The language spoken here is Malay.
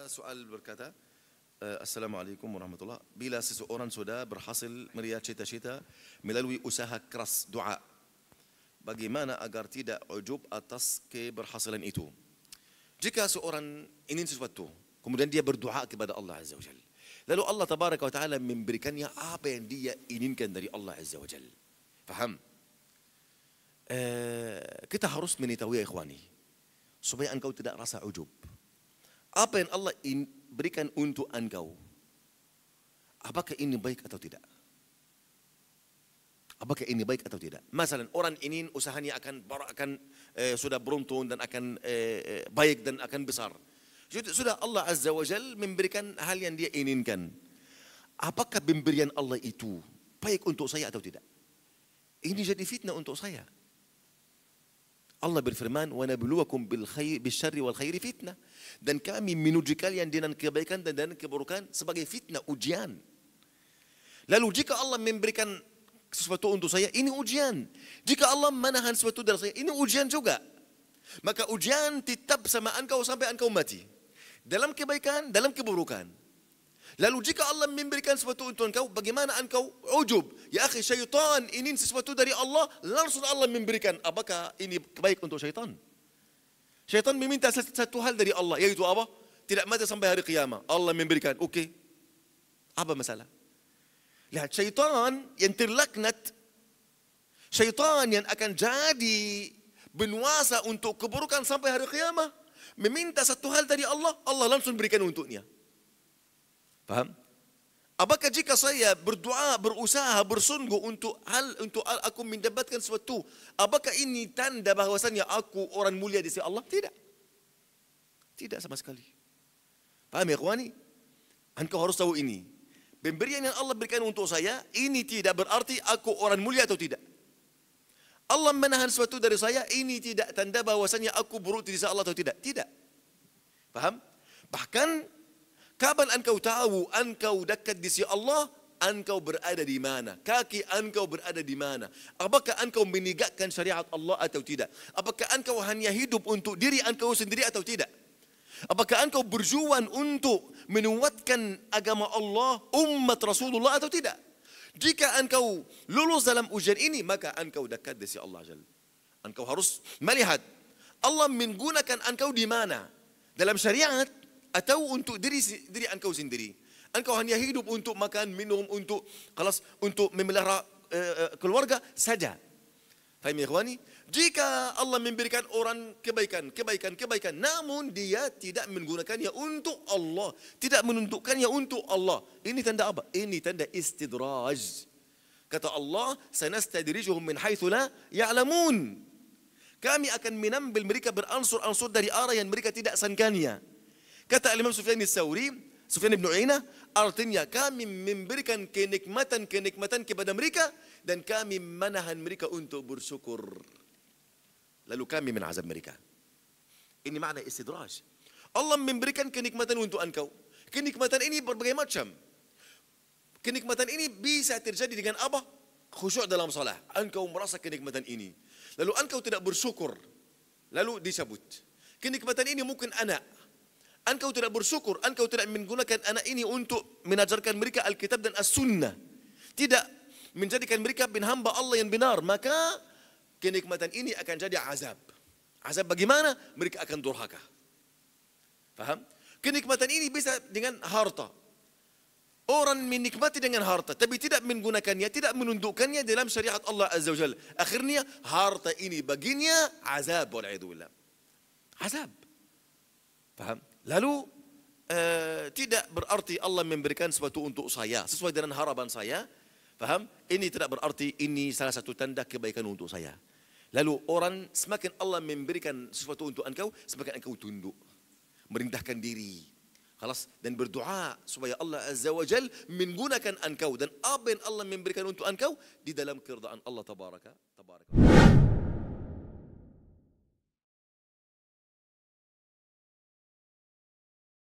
soal berkata, Assalamualaikum warahmatullahi. Bila seseorang sudah berhasil meraih cita-cita melalui usaha keras doa, bagaimana agar tidak ujub atas keberhasilan itu? Jika seorang ingin sesuatu, kemudian dia berdoa kepada Allah Azza wa Jalla, lalu Allah Tabaraka wa Ta'ala memberikannya apa yang dia inginkan dari Allah Azza wa Jalla. Faham? Kita harus mengetahui ya ikhwani, supaya engkau tidak rasa ujub. Apa yang Allah berikan untuk engkau, apakah ini baik atau tidak? Apakah ini baik atau tidak? Masalah orang ingin usahanya akan sudah beruntung dan akan baik dan akan besar. Sudah Allah Azza wa Jal memberikan hal yang dia inginkan. Apakah pemberian Allah itu baik untuk saya atau tidak? Ini jadi fitnah untuk saya. Allah berfirman, "Wa nabluwakum bisyarri wal khairi fitnah." Dan kami menuju kalian dengan kebaikan dan dengan keburukan sebagai fitnah, ujian. Lalu jika Allah memberikan sesuatu untuk saya, ini ujian. Jika Allah menahan sesuatu dari saya, ini ujian juga. Maka ujian tetap sama engkau sampai engkau mati. Dalam kebaikan, dalam keburukan. Lalu jika Allah memberikan sesuatu untuk engkau, bagaimana engkau ujub? Ya akhi, syaitan ingin sesuatu dari Allah, langsung Allah memberikan. Apakah ini baik untuk syaitan? Syaitan meminta satu hal dari Allah, yaitu apa? Tidak mati sampai hari kiamat. Allah memberikan, oke. Apa masalah? Lihat, syaitan yang terlaknat, syaitan yang akan jadi penguasa untuk keburukan sampai hari kiamat, meminta satu hal dari Allah, Allah langsung berikan untuknya. Paham? Apakah jika saya berdoa, berusaha, bersungguh untuk aku mendapatkan sesuatu, apakah ini tanda bahwasannya aku orang mulia di sisi Allah? Tidak. Tidak sama sekali. Paham ya ikhwani? Engkau harus tahu ini. Pemberian yang Allah berikan untuk saya, ini tidak berarti aku orang mulia atau tidak. Allah menahan sesuatu dari saya, ini tidak tanda bahwasannya aku buruk di sisi Allah atau tidak. Tidak. Paham? Bahkan kapan engkau tahu engkau dekat di sisi Allah? Engkau berada di mana? Kaki engkau berada di mana? Apakah engkau menegakkan syariat Allah atau tidak? Apakah engkau hanya hidup untuk diri engkau sendiri atau tidak? Apakah engkau berjuang untuk menguatkan agama Allah, umat Rasulullah atau tidak? Jika engkau lulus dalam ujian ini, maka engkau dekat di sisi Allah Jalla. Engkau harus melihat Allah menggunakan engkau di mana? Dalam syariat atau untuk diri engkau sendiri. Engkau hanya hidup untuk makan, minum, untuk memelihara keluarga saja. Faham ya ikhwani? Jika Allah memberikan orang kebaikan, namun dia tidak menggunakannya untuk Allah, tidak menuntukkannya untuk Allah. Ini tanda apa? Ini tanda istidraj. Kata Allah, "Sanastadrijuhum min haitsu la ya'lamun." Kami akan menambil mereka beransur-ansur dari arah yang mereka tidak sangkanya. Kata Imam Sufyan al-Thawri, Sufyan ibn Uyainah, artinya kami memberikan kenikmatan kepada mereka dan kami menahan mereka untuk bersyukur. Lalu kami menazab mereka. Ini makna istidraj. Allah memberikan kenikmatan untuk engkau. Kenikmatan ini berbagai macam. Kenikmatan ini bisa terjadi dengan apa? Khusyuk dalam salat. Engkau merasa kenikmatan ini. Lalu engkau tidak bersyukur. Lalu dicabut. Kenikmatan ini mungkin anak. Engkau tidak bersyukur, engkau tidak menggunakan anak ini untuk mengajarkan mereka Alkitab dan As-Sunnah. Tidak menjadikan mereka bin hamba Allah yang benar. Maka kenikmatan ini akan jadi azab. Azab bagaimana? Mereka akan durhaka. Faham? Kenikmatan ini bisa dengan harta. Orang menikmati dengan harta, tapi tidak menggunakannya, tidak menundukkannya dalam syariat Allah Azza wa Jalla. Akhirnya harta ini baginya azab. Wal'idzubillah. Azab. Faham? Lalu tidak berarti Allah memberikan sesuatu untuk saya sesuai dengan harapan saya. Faham? Ini tidak berarti ini salah satu tanda kebaikan untuk saya. Lalu orang semakin Allah memberikan sesuatu untuk engkau, semakin engkau tunduk, merendahkan diri, khalas, dan berdoa supaya Allah Azza wa Jal menggunakan engkau dan apa yang Allah memberikan untuk engkau di dalam keridaan Allah Tabaraka.